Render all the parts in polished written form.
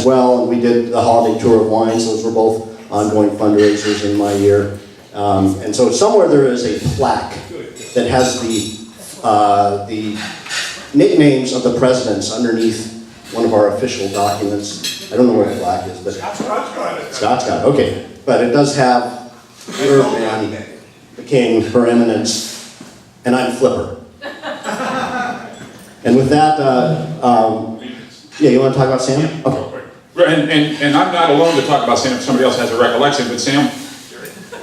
as well, and we did the holiday tour of wines. Those were both ongoing fundraisers in my year. And so somewhere there is a plaque that has the nicknames of the presidents underneath one of our official documents. I don't know where the plaque is, but Scott's got it. Okay, but it does have Birdman, the king, her eminence, and I'm Flipper. And with that, yeah, you want to talk about Sam? Okay. And I'm not alone to talk about Sam if somebody else has a recollection, but Sam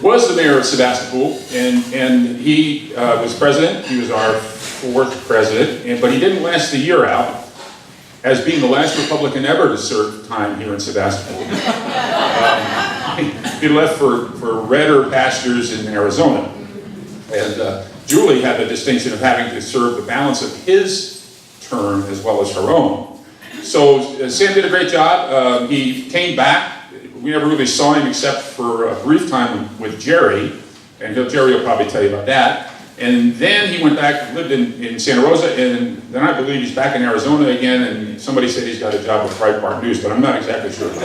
was the mayor of Sebastopol, and he was president. He was our 4th president, but he didn't last the year out as being the last Republican ever to serve time here in Sebastopol. He left for redder pastures in Arizona. And Julie had the distinction of having to serve the balance of his term as well as her own. So Sam did a great job. He came back. We never really saw him except for a brief time with Jerry, and Jerry will probably tell you about that. And then he went back, lived in Santa Rosa, and then I believe he's back in Arizona again, and somebody said he's got a job with Breitbart News, but I'm not exactly sure. So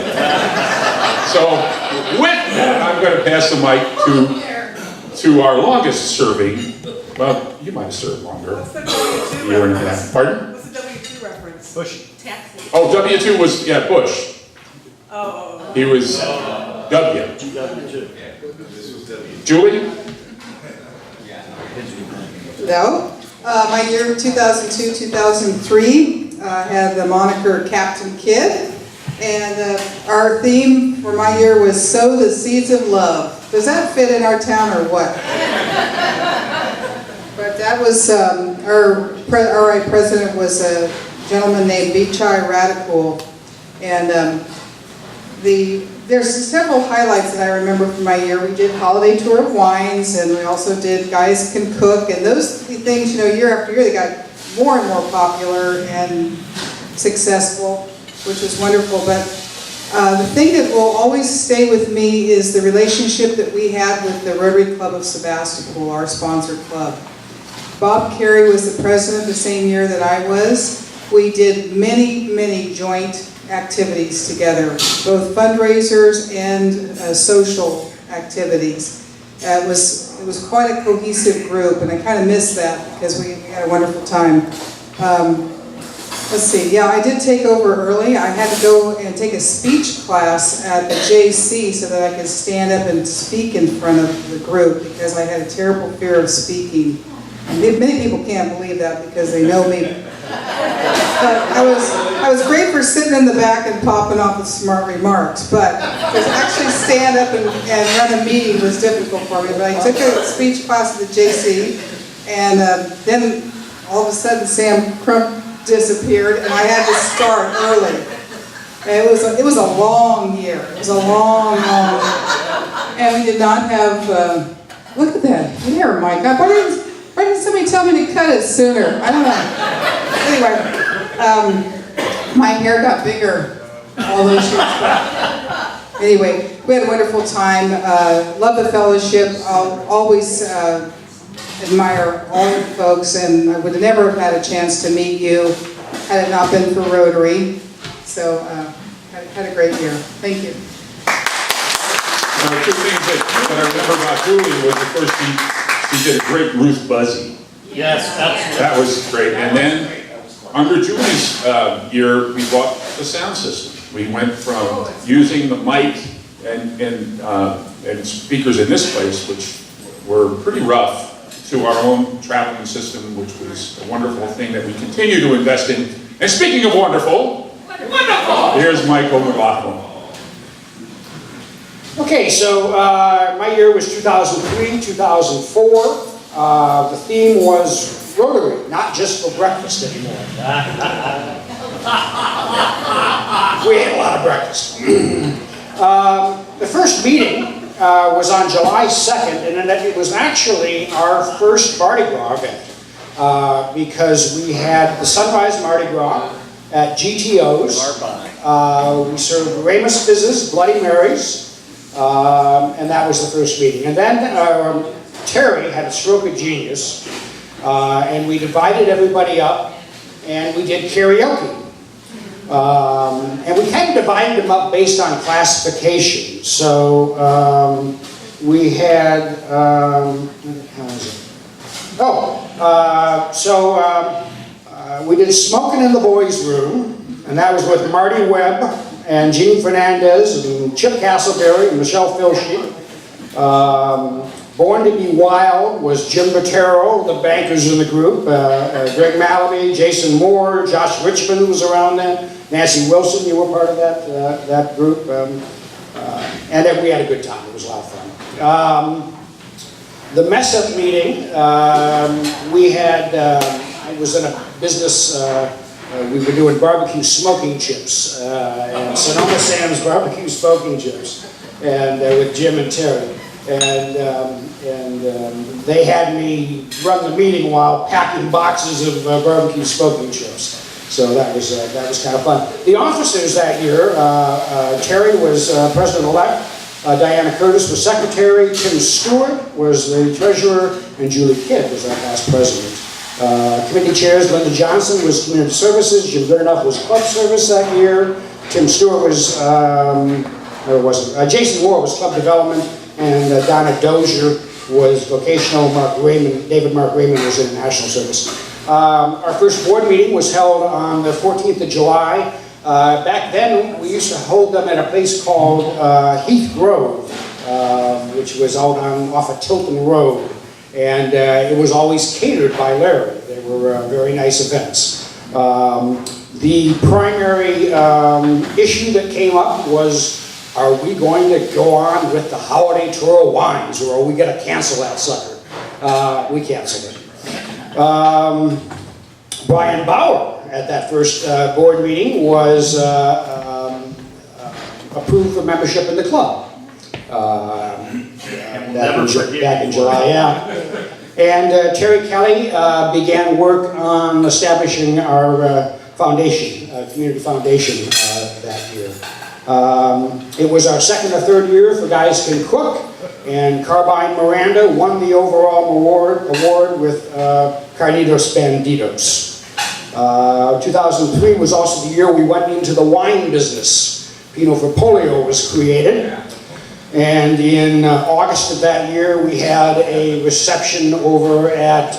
with that, I'm going to pass the mic to our longest serving. Well, you might have served longer. What's the W2 Year and a reference? half. Pardon? What's the W2 reference? Bush. Taxes. Oh, W2 was, yeah, Bush. Oh. He was W. W2. Julie? No. My year 2002-2003 had the moniker Captain Kidd, and our theme for my year was "Sow the Seeds of Love." Does that fit in our town or what? But that was our president was a gentleman named Vichai Radikul, and there's several highlights that I remember from my year. We did holiday tour of wines, and we also did Guys Can Cook, and those things, you know, year after year, they got more and more popular and successful, which was wonderful. But the thing that will always stay with me is the relationship that we had with the Rotary Club of Sebastopol, our sponsor club. Bob Carey was the president the same year that I was. We did many, many joint activities together, both fundraisers and social activities. It was quite a cohesive group, and I kind of miss that because we had a wonderful time. Let's see, yeah, I did take over early. I had to go and take a speech class at the JC so that I could stand up and speak in front of the group because I had a terrible fear of speaking. And many people can't believe that because they know me. But I was great for sitting in the back and popping off with smart remarks, but to actually stand up and run a meeting was difficult for me. But I took a speech class at the JC, and then all of a sudden Sam Crump disappeared, and I had to start early. And it was a long year. It was a long year. And we did not have, look at that hair, Mike. Why didn't somebody tell me to cut it sooner? I don't know. Anyway, my hair got bigger all those years back. Anyway, we had a wonderful time. Love the fellowship. I'll always admire all you folks, and I would never have had a chance to meet you had it not been for Rotary. So, had a great year. Thank you. Two things that I remember about Julie was, of course, she did a great Ruth Buzzy. Yes, absolutely. That was great. And then, under Julie's year, we bought the sound system. We went from using the mic and speakers in this place, which were pretty rough, to our own traveling system, which was a wonderful thing that we continue to invest in. And speaking of wonderful, here's Michael McLaughlin. Okay, so my year was 2003, 2004. The theme was Rotary, not just for breakfast anymore. We ate a lot of breakfast. The first meeting was on July 2nd, and it was actually our first Mardi Gras event because we had the Sunrise Mardi Gras at GTO's. We served Ramus Fizzes, Bloody Marys, and that was the first meeting. And then Terry had a stroke of genius, and we divided everybody up, and we did karaoke. And we kind of divided them up based on classification. So we had, how is it? We did Smoking in the Boys' Room, and that was with Marty Webb and Gene Fernandez and Chip Castleberry and Michelle Filshie. Born to be Wild was Jim Bottero, the bankers in the group, Greg Mallaby, Jason Moore, Josh Richmond was around then, Nancy Wilson, you were part of that group, and then we had a good time. It was a lot of fun. The mess-up meeting, we had, I was in a business, we were doing barbecue smoking chips, and Sonoma Sam's barbecue smoking chips, and with Jim and Terry. And they had me run the meeting while packing boxes of barbecue smoking chips. So that was kind of fun. The officers that year, Terry was president-elect, Diana Curtis was secretary, Tim Stewart was the treasurer, and Julie Kidd was our past president. Committee chairs, Linda Johnson was community services, Jim Goodenough was club service that year, Tim Stewart was, Jason Moore was club development, and Donna Dozier was vocational, David Mark Raymond was international service. Our first board meeting was held on the 14th of July. Back then, we used to hold them at a place called Heath Grove, which was out off of Tilton Road. And it was always catered by Larry. They were very nice events. The primary issue that came up was, are we going to go on with the holiday tour of wines, or are we going to cancel that sucker? We canceled it. Brian Bauer, at that first board meeting, was approved for membership in the club. Back in July, yeah. And Terry Kelly began work on establishing our foundation, community foundation that year. It was our second or third year for Guys Can Cook, and Carbine Miranda won the overall award with Carnitos Banditos. 2003 was also the year we went into the wine business. Pinot for Polio was created. And in August of that year, we had a reception over at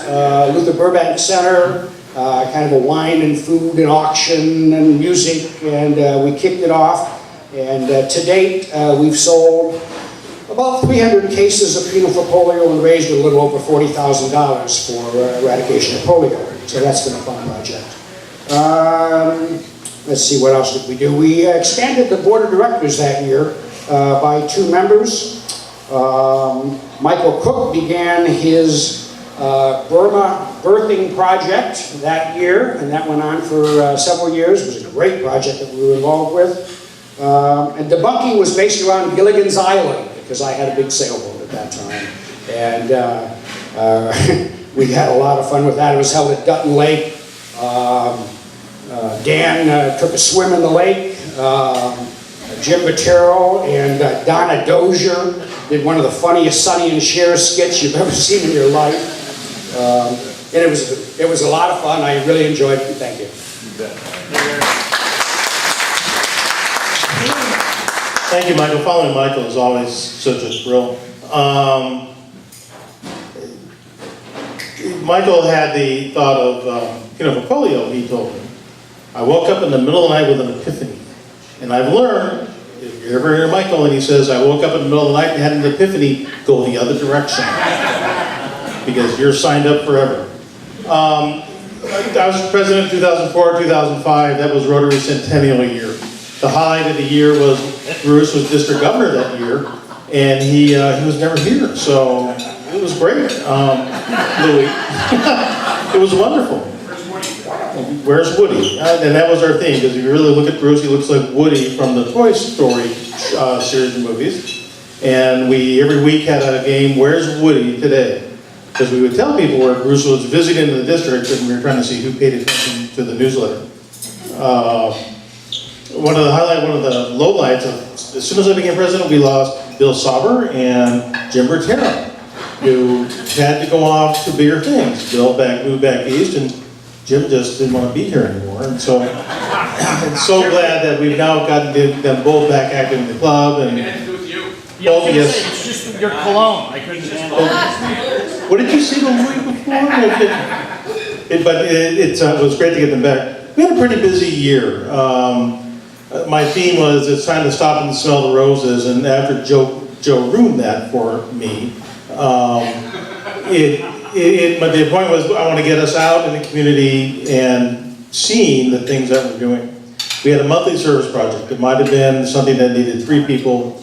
Luther Burbank Center, kind of a wine and food and auction and music, and we kicked it off. And to date, we've sold about 300 cases of Pinot for Polio and raised a little over $40,000 for eradication of polio. So that's been a fun project. Let's see, what else did we do? We expanded the board of directors that year by 2 members. Michael Cook began his Burma birthing project that year, and that went on for several years. It was a great project that we were involved with. And debunking was based around Gilligan's Island, because I had a big sailboat at that time. And we had a lot of fun with that. It was held at Dutton Lake. Dan took a swim in the lake. Jim Bottero and Donna Dozier did one of the funniest Sonny and Cher skits you've ever seen in your life. And it was a lot of fun. I really enjoyed it. Thank you. Thank you, Michael. Following Michael is always such a thrill. Michael had the thought of for polio, he told me. I woke up in the middle of the night with an epiphany. And I've learned, if you ever hear Michael and he says, I woke up in the middle of the night and had an epiphany, go the other direction. Because you're signed up forever. I was president in 2004, 2005. That was Rotary Centennial year. The highlight of the year was Bruce was district governor that year, and he was never here, so it was great. Louis, it was wonderful. Where's Woody? And that was our theme, because if you really look at Bruce, he looks like Woody from the Toy Story series of movies. And we every week had a game, Where's Woody Today? Because we would tell people where Bruce was visiting the district, and we were trying to see who paid attention to the newsletter. One of the lowlights of, as soon as I became president, we lost Bill Sauber and Jim Bottero, who had to go off to bigger things. Bill moved back east, and Jim just didn't want to be here anymore. And so I'm so glad that we've now gotten them both back active in the club. And Yeah, I was gonna yes. say, it's just your cologne. I couldn't handle it. What did you see the movie before? It was great to get them back. We had a pretty busy year. My theme was it's time to stop and smell the roses, and after Joe ruined that for me, the point was I want to get us out in the community and seeing the things that we're doing. We had a monthly service project. It might have been something that needed 3 people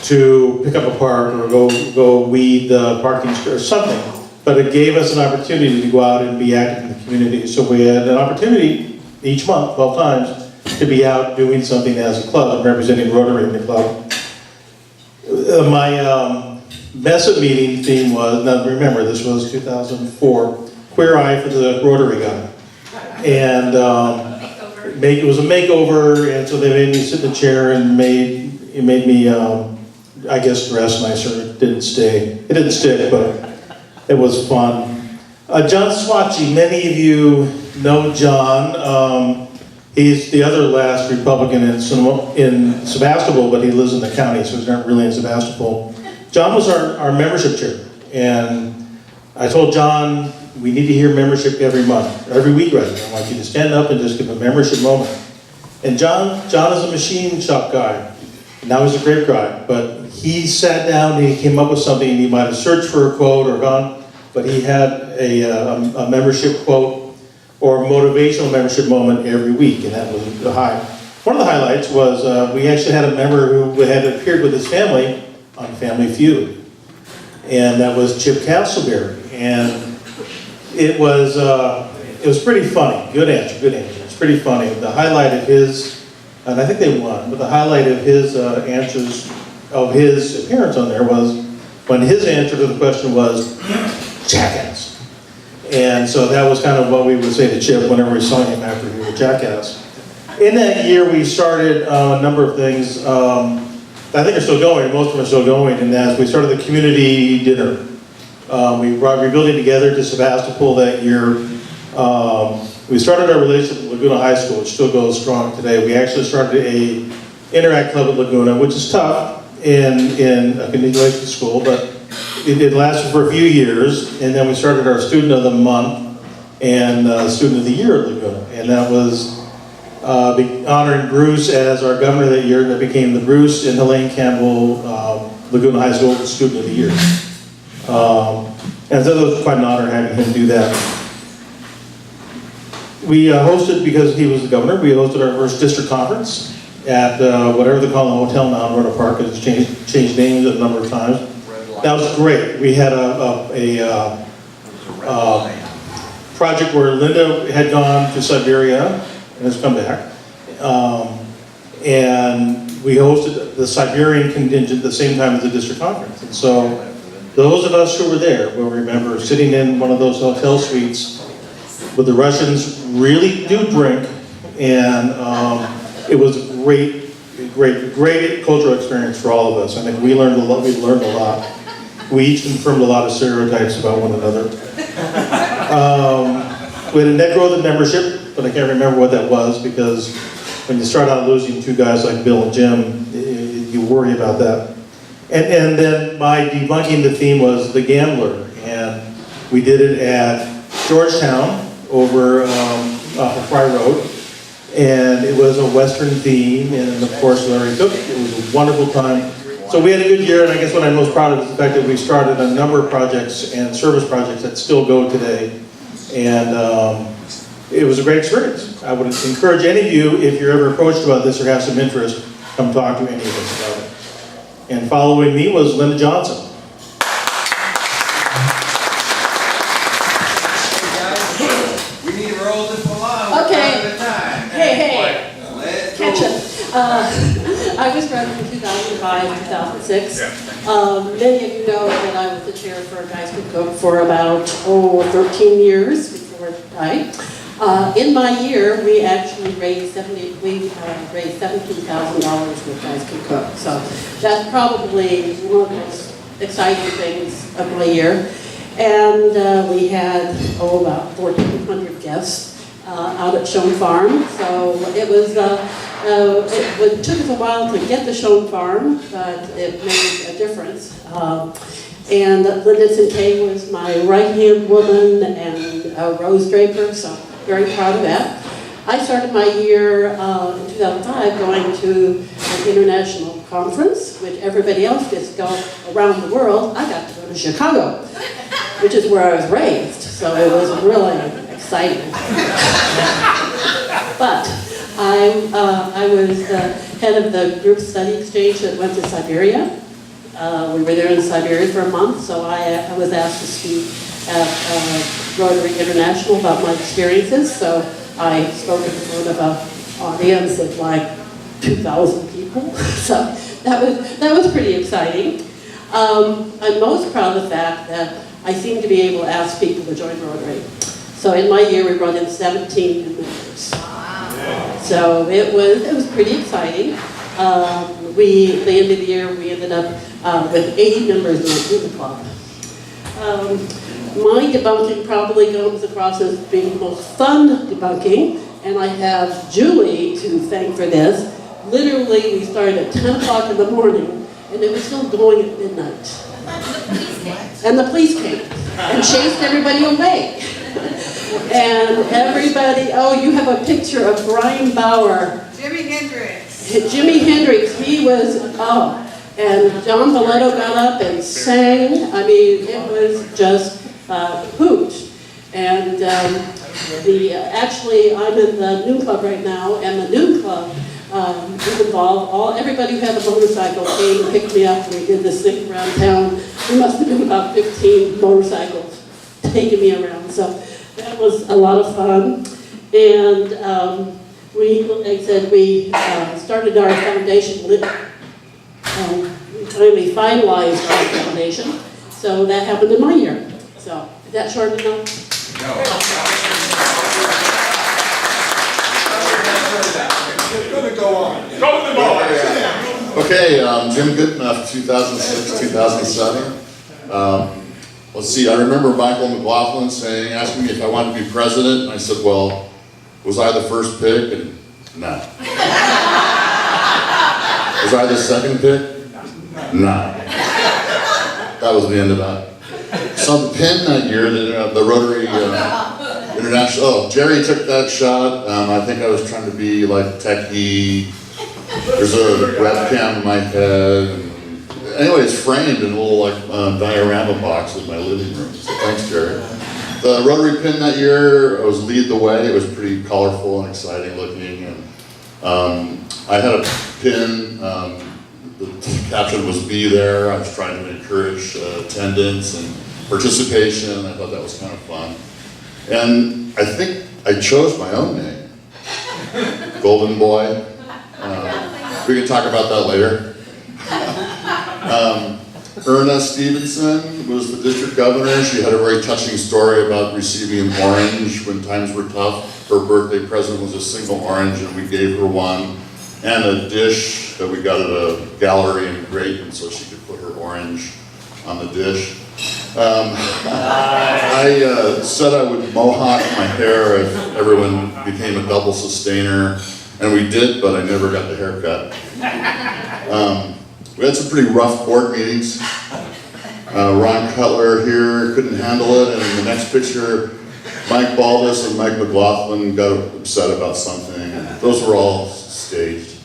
to pick up a park or go weed the parking or something. But it gave us an opportunity to go out and be active in the community. So we had an opportunity each month, 12 times, to be out doing something as a club, representing Rotary in the club. My Mesa meeting theme was, now remember, this was 2004, Queer Eye for the Rotary guy. And it was a makeover, and so they made me sit in the chair and it made me, I guess, dress nicer. It didn't stick, but it was fun. John Swatchy, many of you know John. He's the other last Republican in Sebastopol, but he lives in the county, so he's not really in Sebastopol. John was our membership chair, and I told John, we need to hear membership every month, every week rather. I want you to stand up and just give a membership moment. And John is a machine shop guy. Now he's a great guy, but he sat down and he came up with something. He might have searched for a quote or gone, but he had a membership quote or motivational membership moment every week, and that was the high. One of the highlights was we actually had a member who had appeared with his family on Family Feud, and that was Chip Castleberry, and it was pretty funny. Good answer. It's pretty funny. The highlight of his, and I think they won, but the highlight of his answers of his appearance on there was when his answer to the question was jackass. And so that was kind of what we would say to Chip whenever we saw him after he was a jackass. In that year, we started a number of things I think are still going, most of them are still going, and as we started the community dinner. We brought Rebuilding Together to Sebastopol that year. We started our relationship with Laguna High School, which still goes strong today. We actually started a Interact Club at Laguna, which is tough in a continuation school, but it lasted for a few years, and then we started our Student of the Month and Student of the Year at Laguna, and that was honoring Bruce as our governor that year. That became the Bruce and Helene Campbell Laguna High School Student of the Year. And so it was quite an honor having him do that. We hosted, because he was the governor, we hosted our first district conference at whatever they call the hotel now in Rona Park. It's changed names a number of times. That was great. We had a project where Linda had gone to Siberia and has come back. And we hosted the Siberian contingent at the same time as the district conference. And so those of us who were there will remember sitting in one of those hotel suites where the Russians really do drink, and it was a great cultural experience for all of us. I think we learned a lot. We each confirmed a lot of stereotypes about one another. We had a net growth in membership, but I can't remember what that was, because when you start out losing 2 guys like Bill and Jim, you worry about that. And then my debunking the theme was the gambler, and we did it at Georgetown over off of Fry Road, and it was a Western theme, and of course Larry took it. It was a wonderful time. So we had a good year, and I guess what I'm most proud of is the fact that we started a number of projects and service projects that still go today, and it was a great experience. I would encourage any of you, if you're ever approached about this or have some interest, come talk to any of us about it. And following me was Linda Johnson. We need to roll this along. Okay. One at a time. Hey, Let's catch go. up. I was running from 2005 to 2006. Many of you know that I was the chair for Guys Could Cook for about 13 years before I died. In my year, we actually raised $17,000 with Guys Can Cook. So that's probably one of the most exciting things of my year. And we had, about 1,400 guests. out at Schoen Farm. So it was, it took us a while to get to Schoen Farm, but it made a difference. And Linda Kay was my right-hand woman and Rose Draper, so very proud of that. I started my year in 2005 going to an international conference, which everybody else gets to go around the world. I got to go to Chicago, which is where I was raised, so it was really exciting. But I was head of the group study exchange that went to Siberia. We were there in Siberia for a month, so I was asked to speak at Rotary International about my experiences. So I spoke in front of an audience of like 2,000 people. So that was pretty exciting. I'm most proud of the fact that I seem to be able to ask people to join Rotary. So in my year, we brought in 17 new members. So it was pretty exciting. At the end of the year, we ended up with 80 members in the club. My debunking probably comes across as being the most fun debunking, and I have Julie to thank for this. Literally, we started at 10 o'clock in the morning, and it was still going at midnight. And the police came and chased everybody away. And everybody, oh, you have a picture of Brian Bauer. Jimi Hendrix. Jimi Hendrix, he was, and John Valletto got up and sang. I mean, it was just hoot. And actually, I'm in the Noon Club right now, and the Noon Club was involved. Everybody who had a motorcycle came and picked me up, and we did this thing around town. There must have been about 15 motorcycles taking me around, so that was a lot of fun. And we started our foundation. We finally finalized our foundation, so that happened in my year. So, is that short enough? No. It's gonna go on. Go to the ball. Okay, Jim Goodenough, 2006, 2007. Let's see, I remember Michael McLaughlin asking me if I wanted to be president, and I said, well, was I the first pick? And no. Was I the second pick? No. That was the end of that. So the pin that year, the Rotary International, Jerry took that shot. I think I was trying to be like techie. There's a webcam in my head. Anyway, it's framed in a little like diorama box in my living room. So thanks, Jerry. The Rotary pin that year, I was lead the way. It was pretty colorful and exciting looking. And I had a pin. The caption was "Be There." I was trying to encourage attendance and participation. I thought that was kind of fun. And I think I chose my own name, Golden Boy. We can talk about that later. Erna Stevenson was the district governor. She had a very touching story about receiving an orange when times were tough. Her birthday present was a single orange, and we gave her one, and a dish that we got at a gallery in Grayton so she could put her orange on the dish. I said I would mohawk my hair if everyone became a double sustainer, and we did, but I never got the haircut. We had some pretty rough board meetings. Ron Cutler here couldn't handle it, and in the next picture, Mike Baldus and Mike McLaughlin got upset about something. Those were all staged.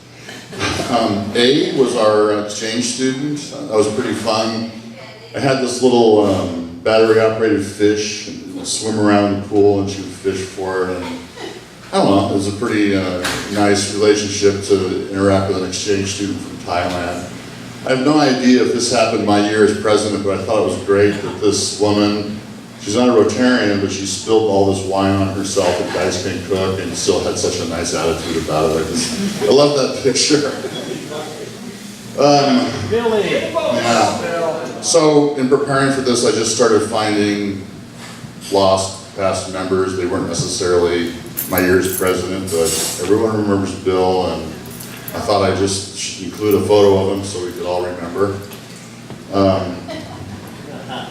A was our exchange student. That was pretty fun. I had this little battery-operated fish, and it would swim around the pool, and she would fish for it. And I don't know, it was a pretty nice relationship to interact with an exchange student from Thailand. I have no idea if this happened my year as president, but I thought it was great that this woman, she's not a Rotarian, but she spilled all this wine on herself at Guys Can Cook and still had such a nice attitude about it. I love that picture. Billy. Yeah. So in preparing for this, I just started finding lost past members. They weren't necessarily my year as president, but everyone remembers Bill, and I thought I'd just include a photo of him so we could all remember.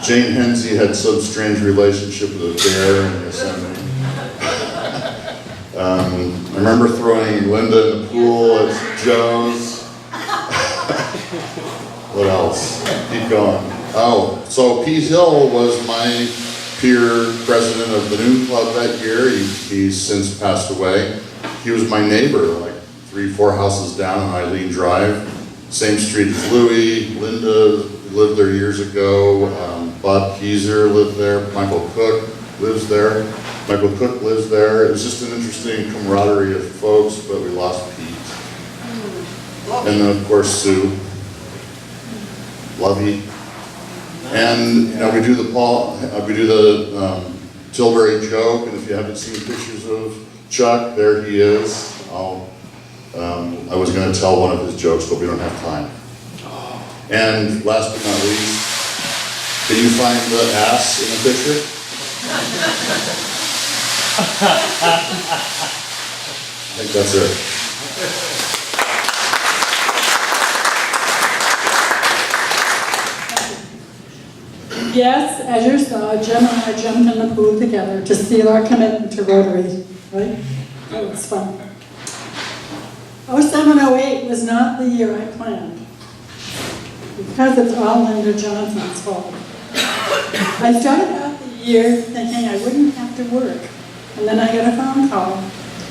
Jane Hensey had some strange relationship with a bear in Yosemite. I remember throwing Linda in the pool at Joe's. What else? Keep going. Oh, so Pete Hill was my peer president of the Noon Club that year. He's since passed away. He was my neighbor, like 3-4 houses down on Eileen Drive. Same street as Louie. Linda lived there years ago. Bob Keyser lived there. Michael Cook lives there. Michael Cook lives there. It was just an interesting camaraderie of folks, but we lost Pete. And then of course Sue. Lovey. And you know, we do the Tilbury joke, and if you haven't seen pictures of Chuck, there he is. I was going to tell one of his jokes, but we don't have time. And last but not least, can you find the ass in the picture? I think that's it. Yes, as you saw, Jim and I jumped in the pool together to seal our commitment to Rotary, right? That was fun. 07-08 was not the year I planned, because it's all Linda Johnson's fault. I started out the year thinking I wouldn't have to work, and then I got a phone call.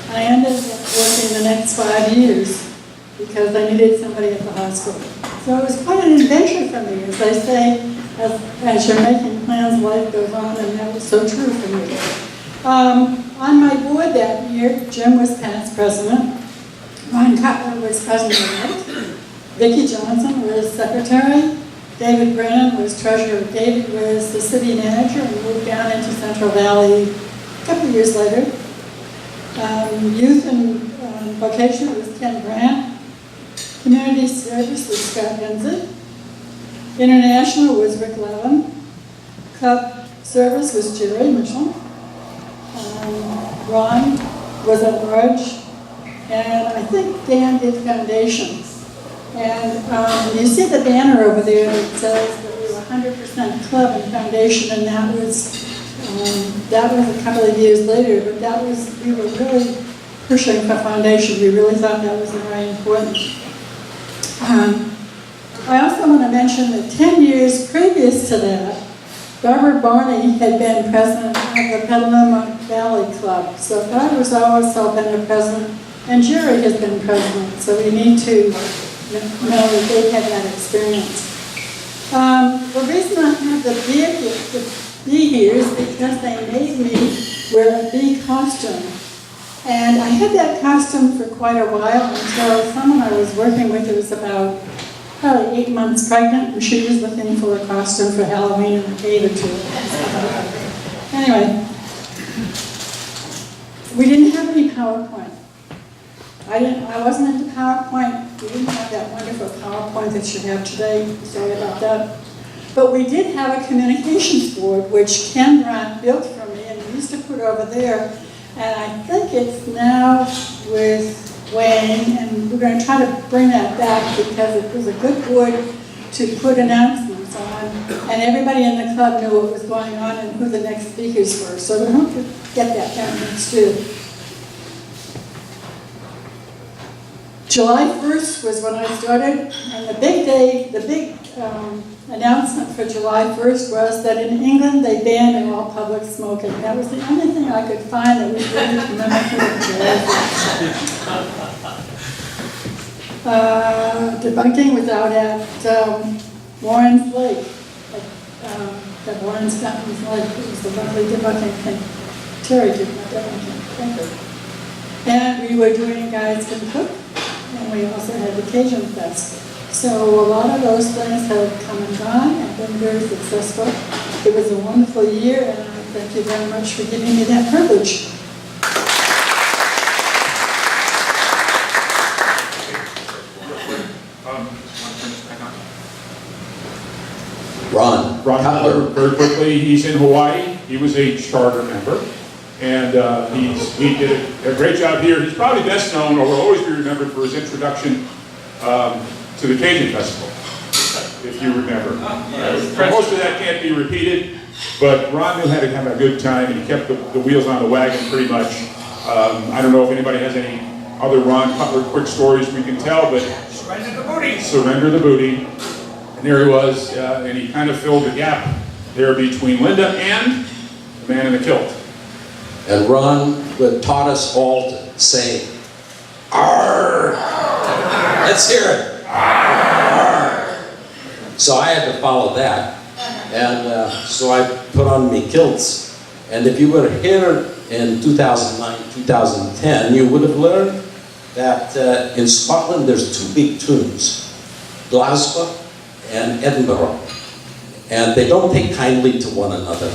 I ended up working the next 5 years because I needed somebody at the hospital. So it was quite an adventure for me, as I say, as you're making plans, life goes on, and that was so true for me. On my board that year, Jim was past president, Ron Cutler was president-elect, Vicki Johnson was secretary, David Brennan was treasurer. David was the city manager and moved down into Central Valley a couple of years later. Youth and vocation was Ken Brandt. Community service was Scott Henson. International was Rick Levin. Club service was Jerry Mitchell. Ron was at large. And I think Dan did foundations. And you see the banner over there that says that we were 100% club and foundation, and that was a couple of years later, but we were really pushing for foundation. We really thought that was very important. I also want to mention that 10 years previous to that, Barbara Barney had been president of the Petaluma Valley Club. So God was also been a president, and Jerry has been president. So we need to know that they had that experience. The reason I have the bee here is because they made me wear a bee costume. And I had that costume for quite a while until someone I was working with who was about probably 8 months pregnant, and she was looking for a costume for Halloween and I gave it to her. Anyway, we didn't have any PowerPoint. I wasn't into PowerPoint. We didn't have that wonderful PowerPoint that you have today. Sorry about that. But we did have a communications board, which Ken Brandt built for me and we used to put over there. And I think it's now with Wayne, and we're going to try to bring that back because it was a good board to put announcements on. And everybody in the club knew what was going on and who the next speakers were. So we hope to get that down next year. July 1st was when I started, and the big announcement for July 1st was that in England they banned all public smoking. That was the only thing I could find that was really commemorative of July 1st. Debunking was out at Warren's Lake, at Warren's Fountain's Lake. It was a lovely debunking thing. Terry did my debunking. Thank you. And we were doing Guys Can Cook. And we also had the Cajun Fest. So a lot of those things have come and gone and been very successful. It was a wonderful year, and I thank you very much for giving me that privilege. Ron Cutler, very quickly, he's in Hawaii. He was a charter member. And he did a great job here. He's probably best known, or will always be remembered, for his introduction to the Cajun Festival, if you remember. Most of that can't be repeated, but Ron knew how to have a good time, and he kept the wheels on the wagon pretty much. I don't know if anybody has any other Ron Cutler quick stories we can tell, but Surrender the booty. surrender the booty. And there he was, and he kind of filled the gap there between Linda and the man in the kilt. And Ron taught us all to say, "Arr!" Let's hear it. Arr! So I had to follow that. And so I put on me kilts. And if you were here in 2009, 2010, you would have learned that in Scotland there's two big tunes, Glasgow and Edinburgh. And they don't take kindly to one another.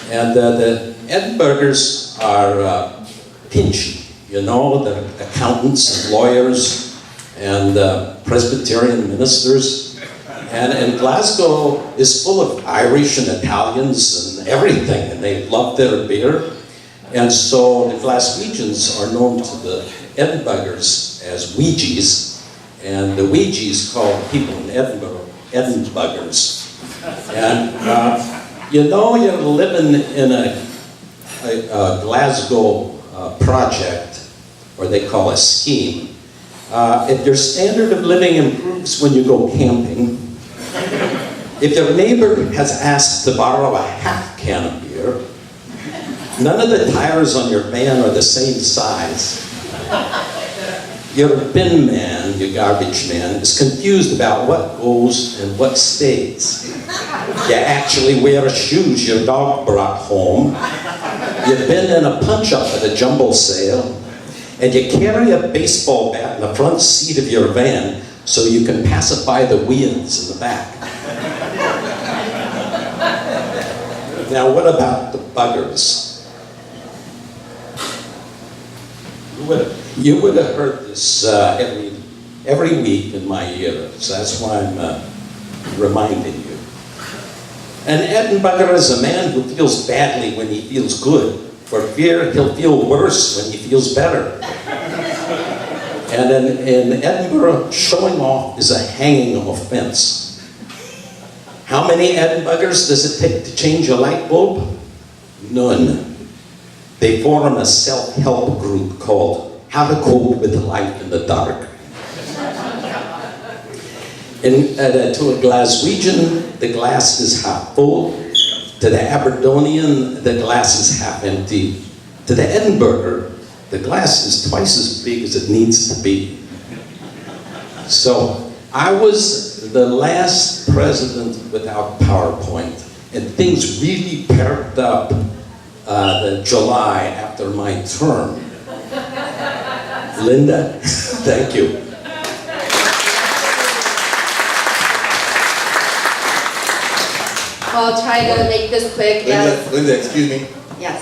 And the Edinburghers are pinchy, you know, they're accountants and lawyers and Presbyterian ministers. And Glasgow is full of Irish and Italians and everything, and they love their beer. And so the Glaswegians are known to the Edinburghers as Ouijies, and the Ouijies call people in Edinburgh Edinburghers. And you know, you're living in a Glasgow project, or they call a scheme. If your standard of living improves when you go camping, if your neighbor has asked to borrow a half can of beer, none of the tires on your van are the same size. Your bin man, your garbage man, is confused about what goes and what stays. You actually wear shoes your dog brought home. You've been in a punch-up at a jumble sale. And you carry a baseball bat in the front seat of your van so you can pacify the weans in the back. Now, what about the buggers? You would have heard this every week in my year, so that's why I'm reminding you. An Edinburgher is a man who feels badly when he feels good. For fear he'll feel worse when he feels better. And in Edinburgh, showing off is a hanging offense. How many Edinburghers does it take to change a light bulb? None. They form a self-help group called How to Cope with Life in the Dark. To a Glaswegian, the glass is half full. To the Aberdonian, the glass is half empty. To the Edinburgher, the glass is twice as big as it needs to be. So I was the last president without PowerPoint, and things really perked up the July after my term. Linda, thank you. I'll try to make this quick, yes. Linda, excuse me. Yes.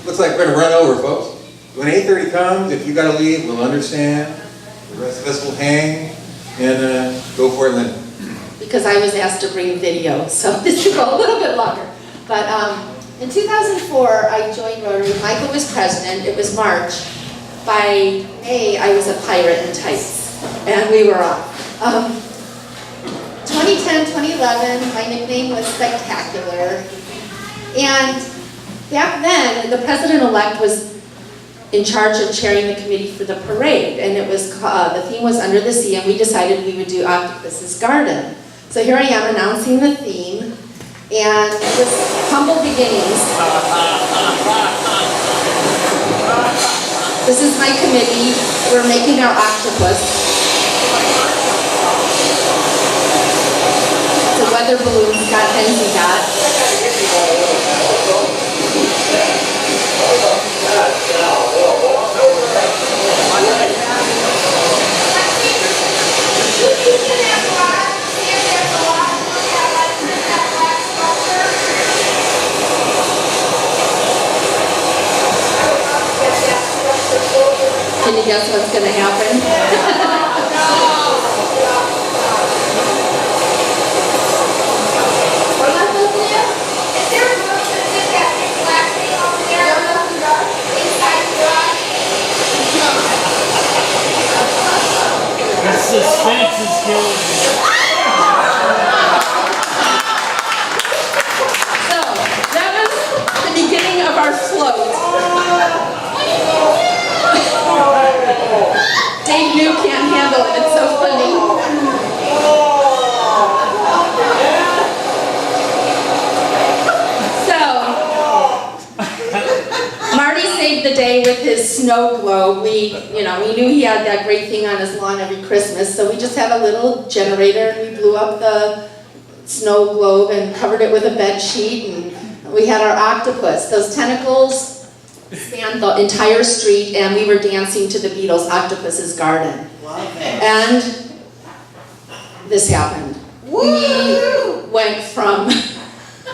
Looks like we're gonna run over, folks. When 8:30 comes, if you gotta leave, we'll understand. The rest of us will hang and go for it, Linda. Because I was asked to bring video, so this will go a little bit longer. But in 2004, I joined Rotary. Michael was president. It was March. By May, I was a pirate in tights, and we were off. 2010, 2011, my nickname was Spectacular. And back then, the president-elect was in charge of chairing the committee for the parade. And it was the theme was Under the Sea, and we decided we would do Octopus's Garden. So here I am announcing the theme, and with humble beginnings. This is my committee. We're making our octopus. The weather balloon Scott Hensey got. Can you guess what's going to happen? Suspense is killing me. So, that was the beginning of our float. his snow globe. We knew he had that great thing on his lawn every Christmas, so we just had a little generator and we blew up the snow globe and covered it with a bed sheet, and we had our octopus. Those tentacles spanned the entire street, and we were dancing to the Beatles' Octopus's Garden. And this happened. We went from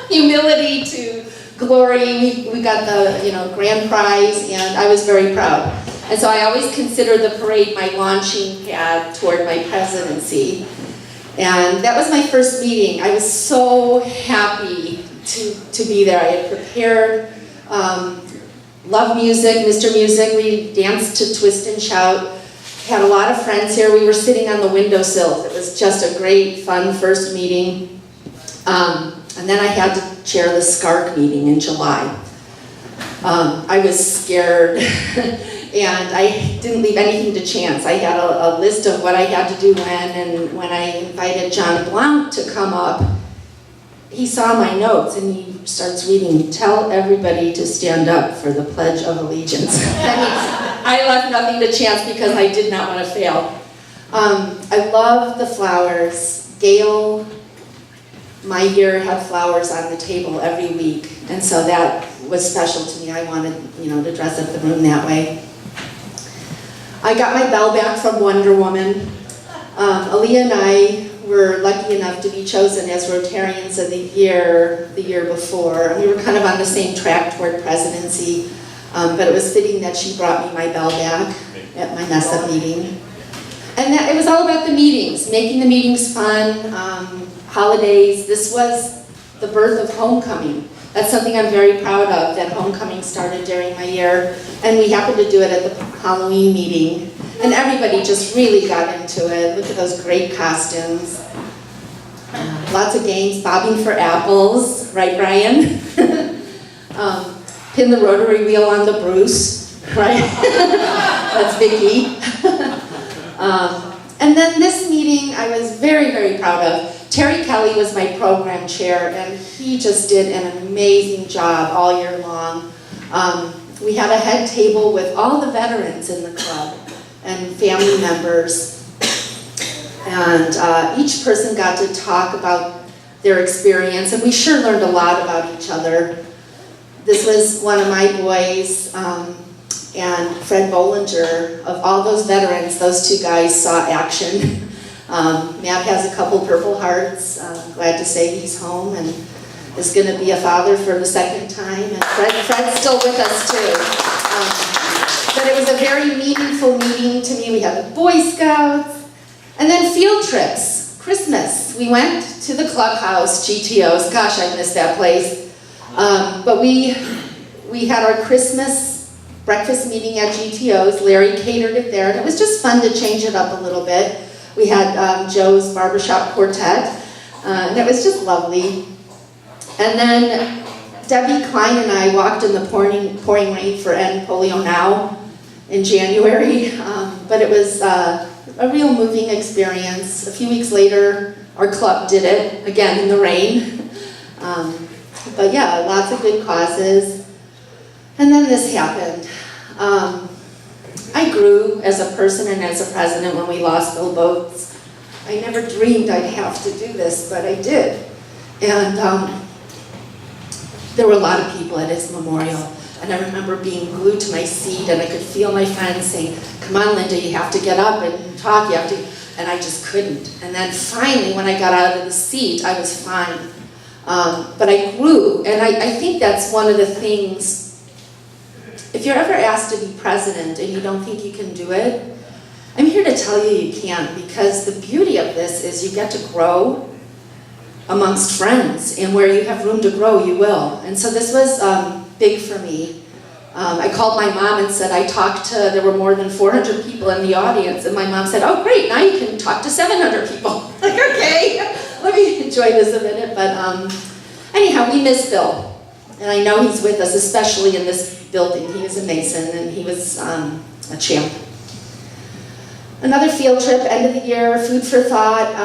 humility to glory. We got the grand prize, and I was very proud. And so I always consider the parade my launching pad toward my presidency. And that was my first meeting. I was so happy to be there. I had prepared, love music, Mr. Music. We danced to Twist and Shout. Had a lot of friends here. We were sitting on the windowsill. It was just a great, fun first meeting. And then I had to chair the SCARC meeting in July. I was scared. And I didn't leave anything to chance. I had a list of what I had to do when, and when I invited John Blount to come up, he saw my notes and he starts reading, "Tell everybody to stand up for the Pledge of Allegiance." I left nothing to chance because I did not want to fail. I love the flowers. Gail, my year, had flowers on the table every week, and so that was special to me. I wanted, to dress up the room that way. I got my bell back from Wonder Woman. Aaliyah and I were lucky enough to be chosen as Rotarians of the year before. We were kind of on the same track toward presidency, but it was fitting that she brought me my bell back at my mess-up meeting. And it was all about the meetings, making the meetings fun, holidays. This was the birth of homecoming. That's something I'm very proud of, that homecoming started during my year, and we happened to do it at the Halloween meeting, and everybody just really got into it. Look at those great costumes. Lots of games, bobbing for apples, right, Brian? Pin the rotary wheel on the Bruce, right? That's Vicky. And then this meeting I was very, very proud of. Terry Kelly was my program chair, and he just did an amazing job all year long. We had a head table with all the veterans in the club and family members, and each person got to talk about their experience, and we sure learned a lot about each other. This was one of my boys, and Fred Bollinger. Of all those veterans, those two guys saw action. Matt has a couple Purple Hearts. Glad to say he's home and is going to be a father for the second time. And Fred's still with us too. But it was a very meaningful meeting to me. We had the Boy Scouts. And then field trips. Christmas. We went to the clubhouse, GTOs. Gosh, I miss that place. But we had our Christmas breakfast meeting at GTOs. Larry catered it there. And it was just fun to change it up a little bit. We had Joe's Barbershop Quartet, and it was just lovely. And then Debbie Klein and I walked in the pouring rain for End Polio Now in January, but it was a real moving experience. A few weeks later, our club did it, again in the rain. But yeah, lots of good causes. And then this happened. I grew as a person and as a president when we lost Bill Boats. I never dreamed I'd have to do this, but I did. And there were a lot of people at his memorial. And I remember being glued to my seat, and I could feel my friends saying, "Come on, Linda, you have to get up and talk, you have to," and I just couldn't. And then finally, when I got out of the seat, I was fine. But I grew, and I think that's one of the things. If you're ever asked to be president and you don't think you can do it, I'm here to tell you you can, because the beauty of this is you get to grow amongst friends, and where you have room to grow, you will. And so this was big for me. I called my mom and said there were more than 400 people in the audience, and my mom said, "Oh great, now you can talk to 700 people." Like, okay, let me enjoy this a minute. But anyhow, we miss Bill. And I know he's with us, especially in this building. He was a Mason, and he was a champ. Another field trip, end of the year, food for thought.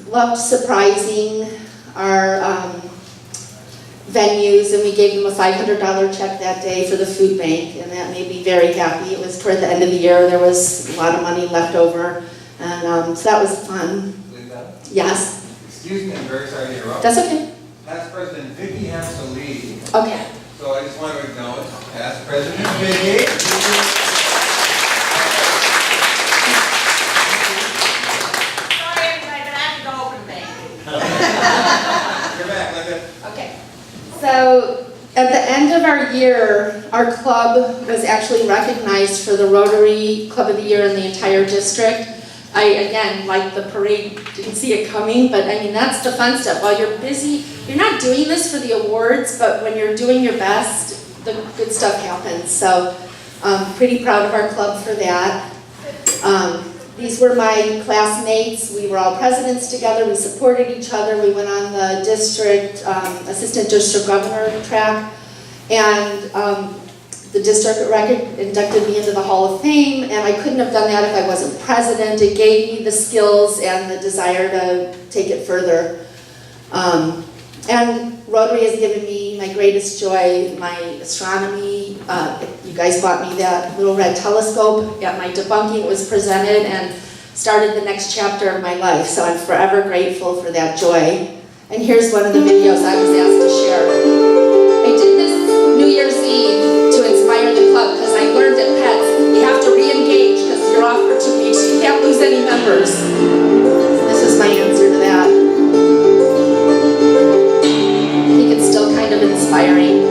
Loved surprising our venues, and we gave them a $500 check that day for the food bank, and that made me very happy. It was toward the end of the year, there was a lot of money left over, and so that was fun. Linda? Yes, Excuse me, I'm very sorry to interrupt. that's okay. Past President Vicky has to leave, Okay. so I just want to acknowledge Past President Vicky. Sorry, everybody, but I have to go open the bank. You're back, Linda. Okay. So at the end of our year, our club was actually recognized for the Rotary Club of the Year in the entire district. I, again, like the parade, didn't see it coming, but I mean, that's the fun stuff. While you're busy, you're not doing this for the awards, but when you're doing your best, the good stuff happens. So pretty proud of our club for that. These were my classmates. We were all presidents together. We supported each other. We went on the district, assistant district governor track, and the district record inducted me into the Hall of Fame, and I couldn't have done that if I wasn't president. It gave me the skills and the desire to take it further. And Rotary has given me my greatest joy, my astronomy. You guys bought me that little red telescope at my debunking. It was presented and started the next chapter of my life, so I'm forever grateful for that joy. And here's one of the videos I was asked to share. I did this New Year's Eve to inspire the club because I learned at PETS you have to re-engage because you're off for 2 weeks. You can't lose any members. This is my answer to that. I think it's still kind of inspiring.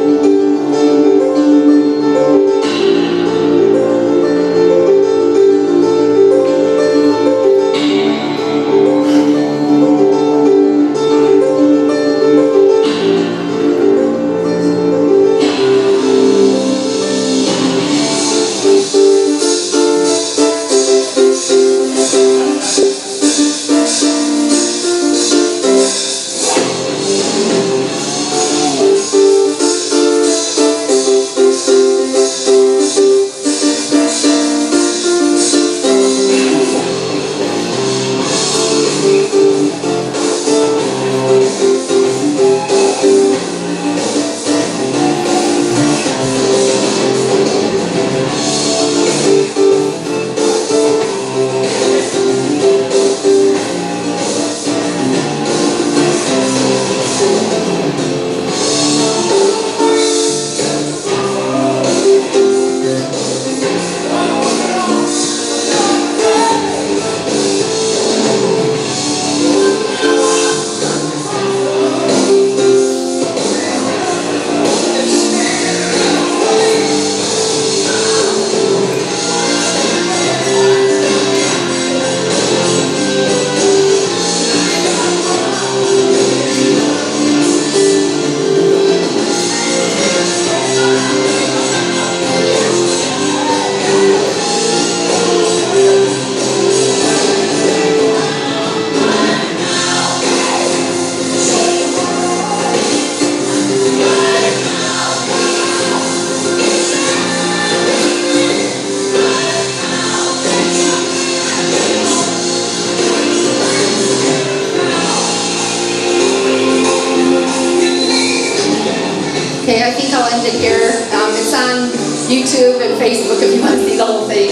Okay, I think I'll end it here. It's on YouTube and Facebook if you want to see the whole thing.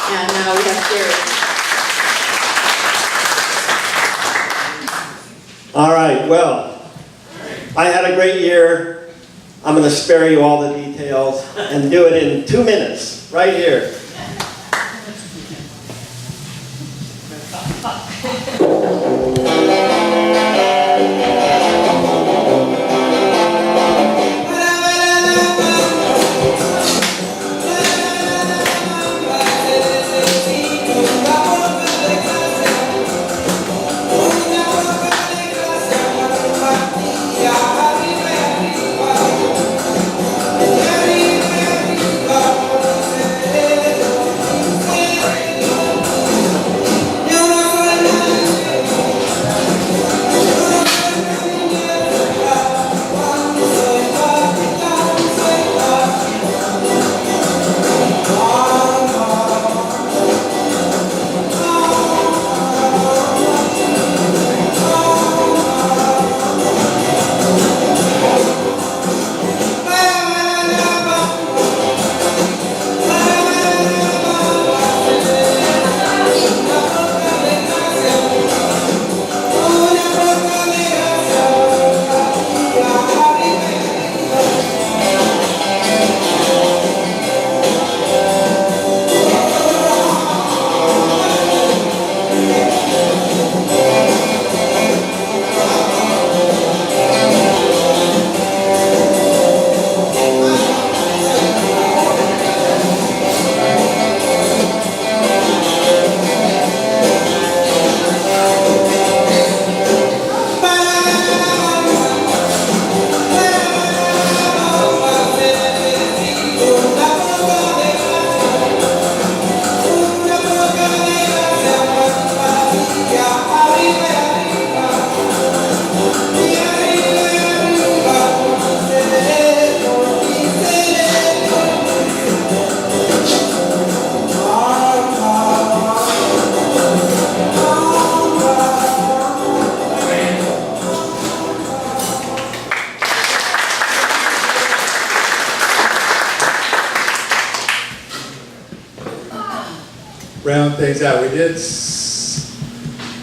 And now we have Gary. All right, well, I had a great year. I'm going to spare you all the details and do it in 2 minutes, right here. things out. We did,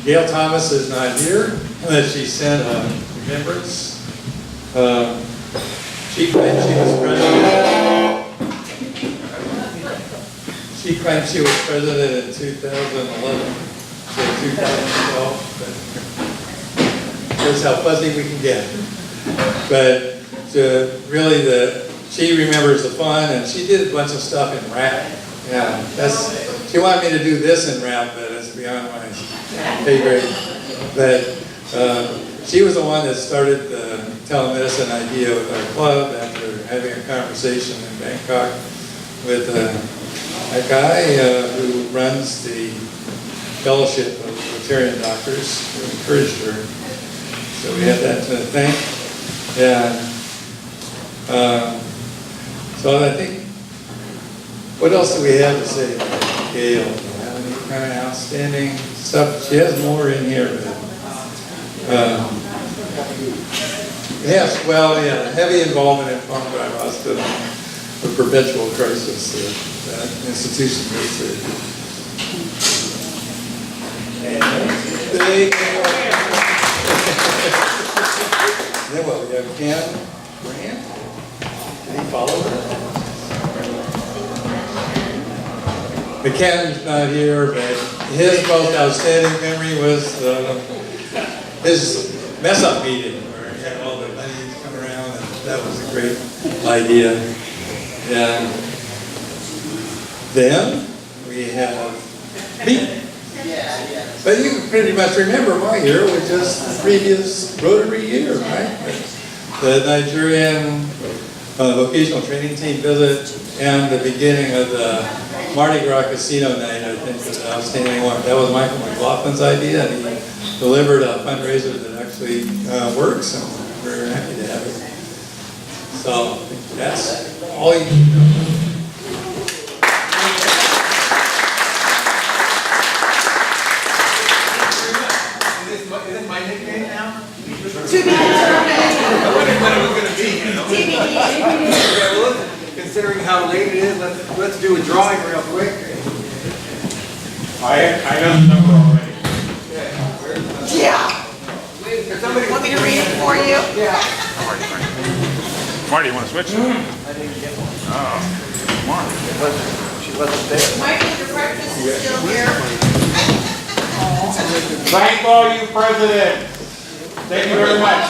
Gail Thomas is not here, she sent a remembrance. She claimed she was president. She claimed she was president in 2011, so 2012. That's how fuzzy we can get. But really, she remembers the fun, and she did a bunch of stuff in rap. Yeah, she wanted me to do this in rap, but it's beyond my pay grade. But she was the one that started the telemedicine idea with our club after having a conversation in Bangkok with a guy who runs the Fellowship of Rotarian Doctors, who encouraged her. So we had that to thank. And so I think, what else do we have to say about Gail? Any kind of outstanding stuff? She has more in here, but yes, well, yeah, heavy involvement in Farm Drive Hospital, a perpetual crisis that institution goes through. Then what, we have Ken Grant? Did he follow her? McCann's not here, but his most outstanding memory was his mess-up meeting, where he had all the money come around, and that was a great idea. And then we have me. But you can pretty much remember my year was just the previous Rotary year, right? The Nigerian vocational training team visit and the beginning of the Mardi Gras Casino Night, I think, was an outstanding one. That was Michael McLaughlin's idea, and he delivered a fundraiser that actually works, and we're happy to have it. So that's all you need to know. Is this my nickname now? To be determined. I wondered when it was going to be. TBD. Yeah, well, considering how late it is, let's do a drawing real quick. I got the number already. Yeah. Somebody Want me to read it for you? Yeah. Marty, you want to switch? I didn't get one. Oh, Marty. She wasn't there. Michael, your breakfast is still here. Thank all you presidents. Thank you very much.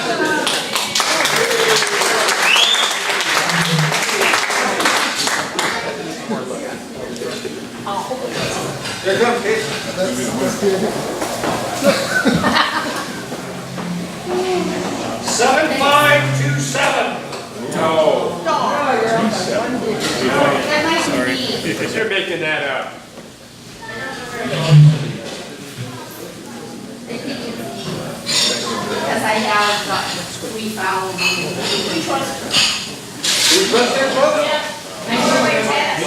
There comes Casey. 7527. No. That might be. You're making that up. Because I have, we found. We trust her. You trust that, folks? I know where it's at.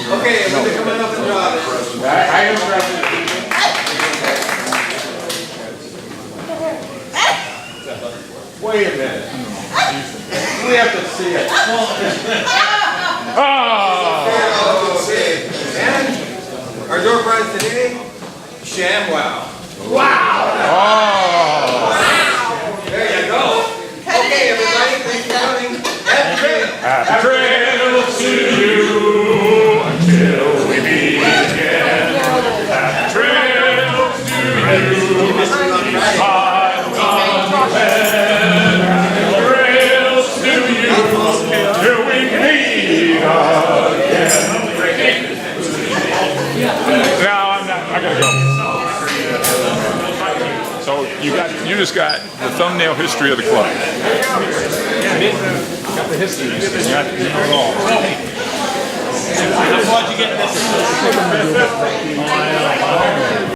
Okay, when they come on up and draw this. I am trusted. Wait a minute. We have to see it. Oh! Okay. And our door prize today, ShamWow. Wow. Oh! There you go. Okay, everybody, thanks for coming. Happy trail. Happy trail to you until we meet again. Happy trail to you. I'm gone ahead. Happy trail to you till we meet again. No, I'm not. I gotta go. So you just got the thumbnail history of the club. Got the history. You got it all. I'm glad you get this.